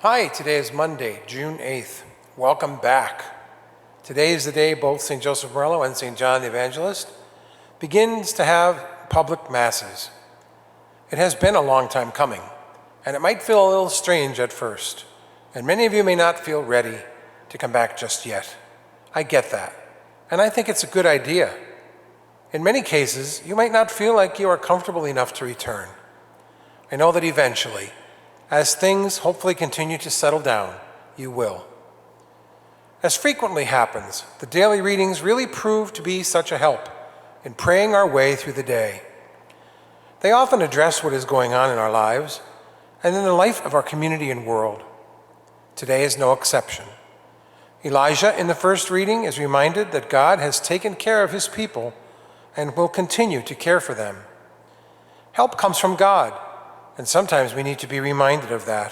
Hi, today is Monday, June 8th. Welcome back. Today is the day both St. Joseph Morello and St. John the Evangelist begins to have public masses. It has been a long time coming, and it might feel a little strange at first, and many of you may not feel ready to come back just yet. I get that, and I think it's a good idea. In many cases, you might not feel like you are comfortable enough to return. I know that eventually, as things hopefully continue to settle down, you will. As frequently happens, the daily readings really prove to be such a help in praying our way through the day. They often address what is going on in our lives and in the life of our community and world. Today is no exception. Elijah in the first reading is reminded that God has taken care of his people and will continue to care for them. Help comes from God, and sometimes we need to be reminded of that.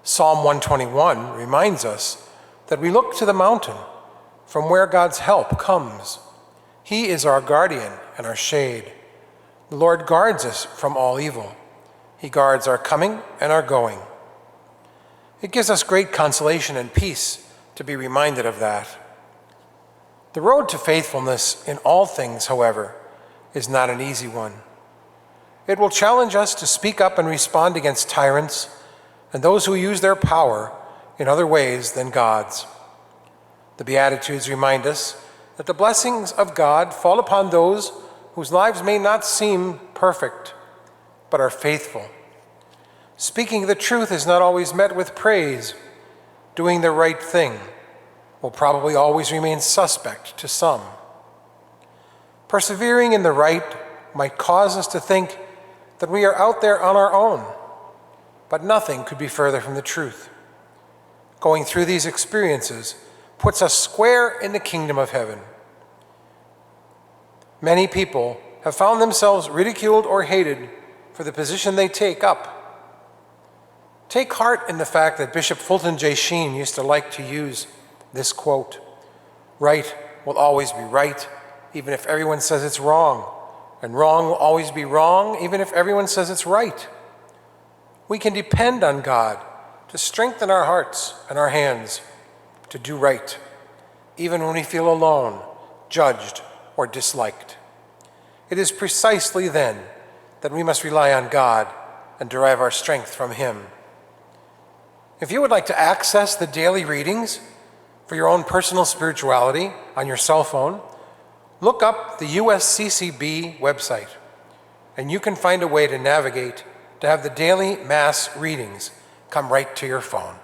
Psalm 121 reminds us that we look to the mountain from where God's help comes. He is our guardian and our shade. The Lord guards us from all evil. He guards our coming and our going. It gives us great consolation and peace to be reminded of that. The road to faithfulness in all things, however, is not an easy one. It will challenge us to speak up and respond against tyrants and those who use their power in other ways than God's. The Beatitudes remind us that the blessings of God fall upon those whose lives may not seem perfect, but are faithful. Speaking the truth is not always met with praise. Doing the right thing will probably always remain suspect to some. Persevering in the right might cause us to think that we are out there on our own, but nothing could be further from the truth. Going through these experiences puts us square in the kingdom of heaven. Many people have found themselves ridiculed or hated for the position they take up. Take heart in the fact that Bishop Fulton J. Sheen used to like to use this quote: "Right will always be right, even if everyone says it's wrong. And wrong will always be wrong, even if everyone says it's right." We can depend on God to strengthen our hearts and our hands to do right, even when we feel alone, judged, or disliked. It is precisely then that we must rely on God and derive our strength from Him. If you would like to access the daily readings for your own personal spirituality on your cell phone, look up the USCCB website, and you can find a way to navigate to have the daily Mass readings come right to your phone.